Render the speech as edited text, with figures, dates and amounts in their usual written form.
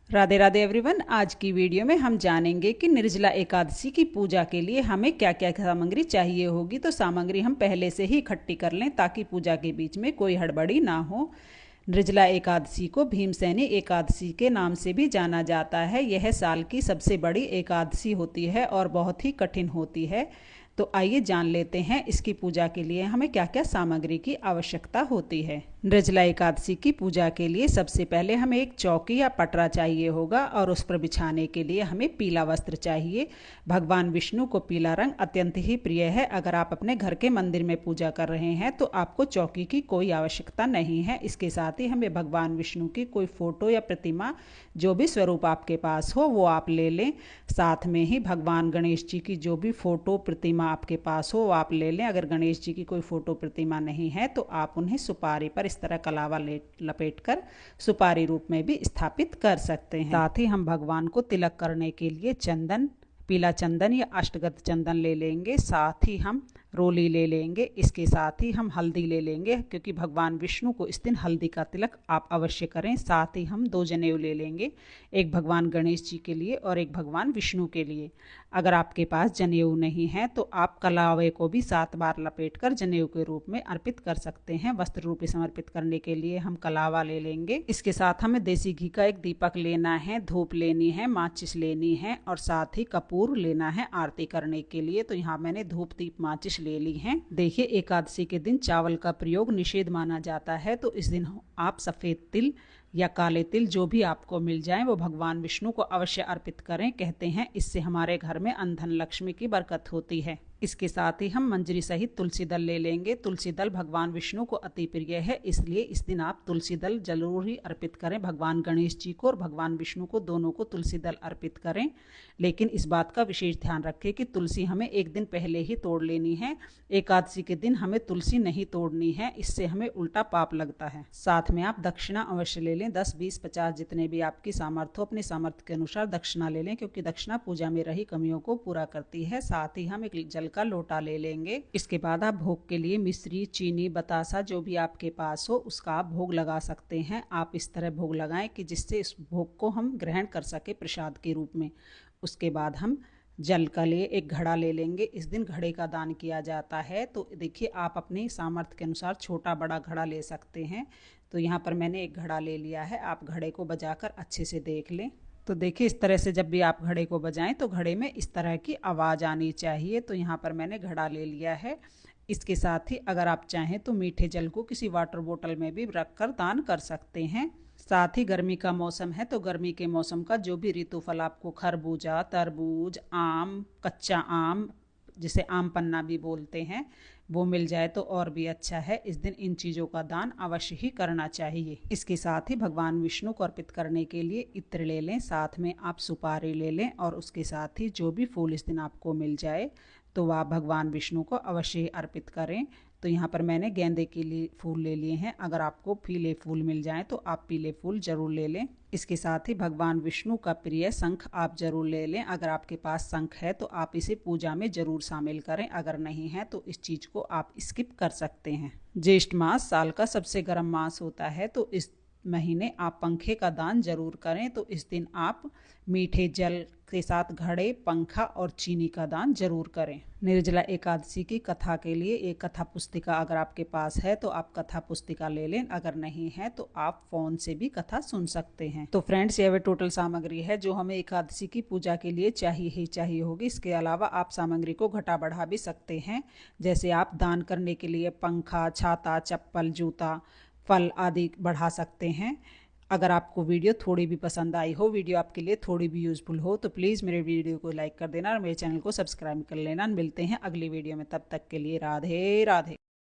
Radhe Radhe everyone. आज की video में हम जानेंगे कि निर्जला एकादशी की पूजा के लिए हमें क्या क्या सामग्री चाहिए होगी। तो सामग्री हम पहले से ही इकट्ठी कर लें ताकि पूजा के बीच में कोई हड़बड़ी ना हो। निर्जला एकादशी को भीमसेनी एकादशी के नाम से भी जाना जाता है। यह साल की सबसे बड़ी एकादशी होती है और बहुत ही कठिन होती है। तो आइए जान लेते हैं इसकी पूजा के लिए हमें क्या क्या सामग्री की आवश्यकता होती है। निर्जला एकादशी की पूजा के लिए सबसे पहले हमें एक चौकी या पटरा चाहिए होगा और उस पर बिछाने के लिए हमें पीला वस्त्र चाहिए। भगवान विष्णु को पीला रंग अत्यंत ही प्रिय है। अगर आप अपने घर के मंदिर में पूजा कर रहे हैं तो आपको चौकी की कोई आवश्यकता नहीं है। इसके साथ ही हमें भगवान विष्णु की कोई फोटो या प्रतिमा, जो भी स्वरूप आपके पास हो वो आप ले लें। साथ में ही भगवान गणेश जी की जो भी फोटो प्रतिमा आपके पास हो वो आप ले लें। अगर गणेश जी की कोई फोटो प्रतिमा नहीं है तो आप उन्हें सुपारी पर इस तरह कलावा लपेट कर सुपारी रूप में भी स्थापित कर सकते हैं। साथ ही हम भगवान को तिलक करने के लिए चंदन, पीला चंदन या अष्टगंध चंदन ले लेंगे। साथ ही हम रोली ले लेंगे। इसके साथ ही हम हल्दी ले लेंगे, क्योंकि भगवान विष्णु को इस दिन हल्दी का तिलक आप अवश्य करें। साथ ही हम 2 जनेऊ ले लेंगे, एक भगवान गणेश जी के लिए और एक भगवान विष्णु के लिए। अगर आपके पास जनेऊ नहीं है तो आप कलावे को भी 7 बार लपेटकर जनेऊ के रूप में अर्पित कर सकते हैं। वस्त्र रूप में समर्पित करने के लिए हम कलावा ले लेंगे। इसके साथ हमें देसी घी का एक दीपक लेना है, धूप लेनी है, माचिस लेनी है और साथ ही कपूर लेना है आरती करने के लिए। तो यहाँ मैंने धूप दीप माचिस ले ली हैं। देखिए, एकादशी के दिन चावल का प्रयोग निषेध माना जाता है, तो इस दिन आप सफ़ेद तिल या काले तिल जो भी आपको मिल जाए वो भगवान विष्णु को अवश्य अर्पित करें। कहते हैं इससे हमारे घर में धन लक्ष्मी की बरकत होती है। इसके साथ ही हम मंजरी सहित तुलसी दल ले लेंगे। तुलसी दल भगवान विष्णु को अति प्रिय है, इसलिए इस दिन आप तुलसी दल जरूर ही अर्पित करें। भगवान गणेश जी को और भगवान विष्णु को दोनों को तुलसी दल अर्पित करें। लेकिन इस बात का विशेष ध्यान रखें कि तुलसी हमें एक दिन पहले ही तोड़ लेनी है। एकादशी के दिन हमें तुलसी नहीं तोड़नी है, इससे हमें उल्टा पाप लगता है। साथ में आप दक्षिणा अवश्य ले लें। 10, 20, 50 जितने भी आपकी सामर्थ्य हो अपने सामर्थ्य के अनुसार दक्षिणा ले लें, क्योंकि दक्षिणा पूजा में रही कमियों को पूरा करती है। साथ ही हम एक जल का लोटा ले लेंगे। इसके बाद आप भोग के लिए मिश्री, चीनी, बतासा जो भी आपके पास हो उसका आप भोग लगा सकते हैं। आप इस तरह भोग लगाएं कि जिससे इस भोग को हम ग्रहण कर सके प्रसाद के रूप में। उसके बाद हम जल का लिए एक घड़ा ले लेंगे। इस दिन घड़े का दान किया जाता है। तो देखिए, आप अपने सामर्थ्य के अनुसार छोटा बड़ा घड़ा ले सकते हैं। तो यहाँ पर मैंने एक घड़ा ले लिया है। आप घड़े को बजाकर अच्छे से देख लें। तो देखिए, इस तरह से जब भी आप घड़े को बजाएं तो घड़े में इस तरह की आवाज़ आनी चाहिए। तो यहाँ पर मैंने घड़ा ले लिया है। इसके साथ ही अगर आप चाहें तो मीठे जल को किसी वाटर बोतल में भी रखकर दान कर सकते हैं। साथ ही गर्मी का मौसम है तो गर्मी के मौसम का जो भी ऋतु फल आपको खरबूजा, तरबूज, आम, कच्चा आम जिसे आम पन्ना भी बोलते हैं वो मिल जाए तो और भी अच्छा है। इस दिन इन चीज़ों का दान अवश्य ही करना चाहिए। इसके साथ ही भगवान विष्णु को अर्पित करने के लिए इत्र ले लें। साथ में आप सुपारी ले लें और उसके साथ ही जो भी फूल इस दिन आपको मिल जाए तो वह भगवान विष्णु को अवश्य ही अर्पित करें। तो यहाँ पर मैंने गेंदे के लिए फूल ले लिए हैं। अगर आपको पीले फूल मिल जाएं तो आप पीले फूल जरूर ले लें। इसके साथ ही भगवान विष्णु का प्रिय शंख आप जरूर ले लें। अगर आपके पास शंख है तो आप इसे पूजा में जरूर शामिल करें। अगर नहीं है तो इस चीज़ को आप स्किप कर सकते हैं। ज्येष्ठ मास साल का सबसे गर्म मास होता है, तो इस महीने आप पंखे का दान जरूर करें। तो इस दिन आप मीठे जल के साथ घड़े, पंखा और चीनी का दान जरूर करें। निर्जला एकादशी की कथा के लिए एक कथा पुस्तिका अगर आपके पास है तो आप कथा पुस्तिका ले लें। अगर नहीं है तो आप फोन से भी कथा सुन सकते हैं। तो फ्रेंड्स, यह टोटल सामग्री है जो हमें एकादशी की पूजा के लिए चाहिए ही चाहिए होगी। इसके अलावा आप सामग्री को घटा बढ़ा भी सकते हैं। जैसे आप दान करने के लिए पंखा, छाता, चप्पल, जूता, फल आदि बढ़ा सकते हैं। अगर आपको वीडियो थोड़ी भी पसंद आई हो, वीडियो आपके लिए थोड़ी भी यूजफुल हो, तो प्लीज़ मेरे वीडियो को लाइक कर देना और मेरे चैनल को सब्सक्राइब कर लेना। मिलते हैं अगली वीडियो में, तब तक के लिए राधे राधे।